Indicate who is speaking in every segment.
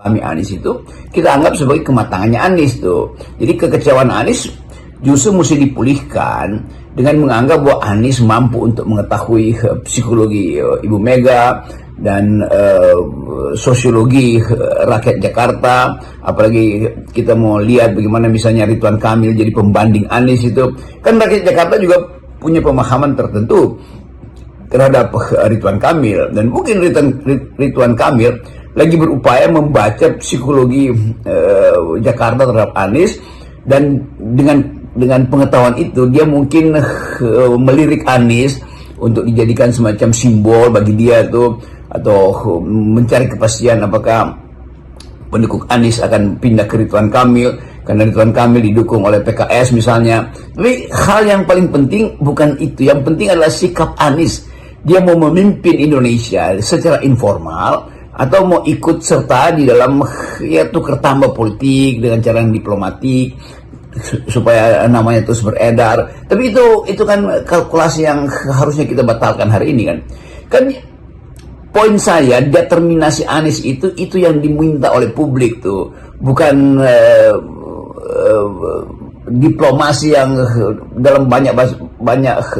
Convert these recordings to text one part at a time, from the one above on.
Speaker 1: Kami Anies itu kita anggap sebagai kematangannya Anies tuh. Jadi kekecewaan Anies justru mesti dipulihkan dengan menganggap bahwa Anies mampu untuk mengetahui psikologi Ibu Mega dan sosiologi rakyat Jakarta. Apalagi kita mau lihat bagaimana misalnya Ridwan Kamil jadi pembanding Anies itu. Kan rakyat Jakarta juga punya pemahaman tertentu terhadap Ridwan Kamil, dan mungkin Ridwan Kamil lagi berupaya membaca psikologi Jakarta terhadap Anies, dan dengan pengetahuan itu dia mungkin melirik Anies untuk dijadikan semacam simbol bagi dia tuh, atau mencari kepastian apakah pendukung Anies akan pindah ke Ridwan Kamil karena Ridwan Kamil didukung oleh PKS misalnya. Tapi hal yang paling penting bukan itu, yang penting adalah sikap Anies. Dia mau memimpin Indonesia secara informal atau mau ikut serta di dalam tukar tambah politik dengan cara yang diplomatik supaya namanya terus beredar. Tapi itu kan kalkulasi yang harusnya kita batalkan hari ini kan poin saya, determinasi Anies itu yang diminta oleh publik tuh, bukan diplomasi yang dalam banyak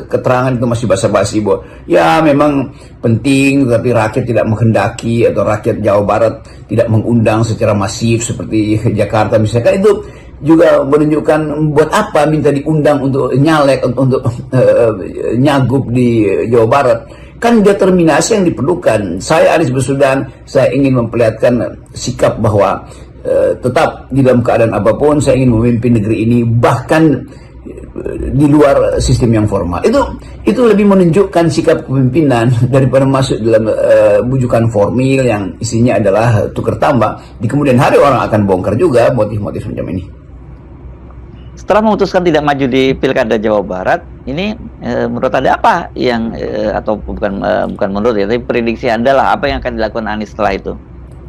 Speaker 1: keterangan itu masih basa-basi bahwa ya memang penting tapi rakyat tidak menghendaki, atau rakyat Jawa Barat tidak mengundang secara masif seperti Jakarta misalkan. Itu juga menunjukkan buat apa minta diundang untuk nyalek, untuk nyagup di Jawa Barat. Kan determinasi yang diperlukan. Saya Anies Baswedan, saya ingin memperlihatkan sikap bahwa tetap di dalam keadaan apapun saya ingin memimpin negeri ini, bahkan di luar sistem yang formal. Itu lebih menunjukkan sikap kepemimpinan daripada masuk dalam bujukan formil yang isinya adalah tukar tambah. Di kemudian hari orang akan bongkar juga motif-motif macam ini.
Speaker 2: Setelah memutuskan tidak maju di Pilkada Jawa Barat, ini menurut Anda apa yang atau bukan menurut ya, tapi prediksi Anda lah, apa yang akan dilakukan Anies setelah itu?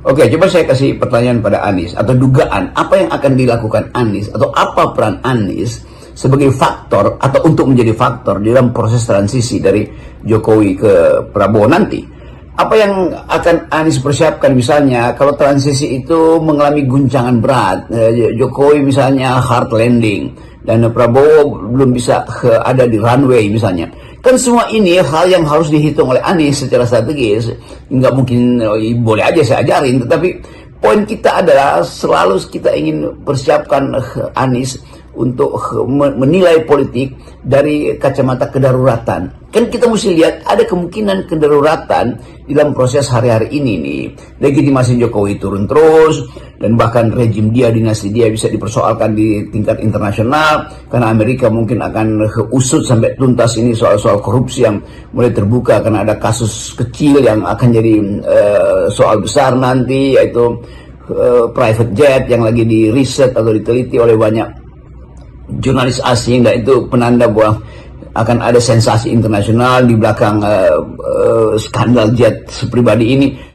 Speaker 1: Oke, coba saya kasih pertanyaan pada Anies, atau dugaan apa yang akan dilakukan Anies, atau apa peran Anies sebagai faktor atau untuk menjadi faktor dalam proses transisi dari Jokowi ke Prabowo nanti. Apa yang akan Anies persiapkan misalnya kalau transisi itu mengalami guncangan berat, Jokowi misalnya hard landing dan Prabowo belum bisa ada di runway misalnya. Kan semua ini hal yang harus dihitung oleh Anies secara strategis. Nggak mungkin boleh aja saya ajarin, tetapi poin kita adalah selalu kita ingin persiapkan Anies untuk menilai politik dari kacamata kedaruratan. Kan kita mesti lihat ada kemungkinan kedaruratan di dalam proses hari-hari ini nih. Legitimasi Jokowi turun terus, dan bahkan rejim dia, dinasti dia bisa dipersoalkan di tingkat internasional karena Amerika mungkin akan usut sampai tuntas ini soal-soal korupsi yang mulai terbuka karena ada kasus kecil yang akan jadi soal besar nanti, yaitu private jet yang lagi di riset atau diteliti oleh banyak jurnalis asing, dan itu penanda bahwa akan ada sensasi internasional di belakang skandal jet pribadi ini.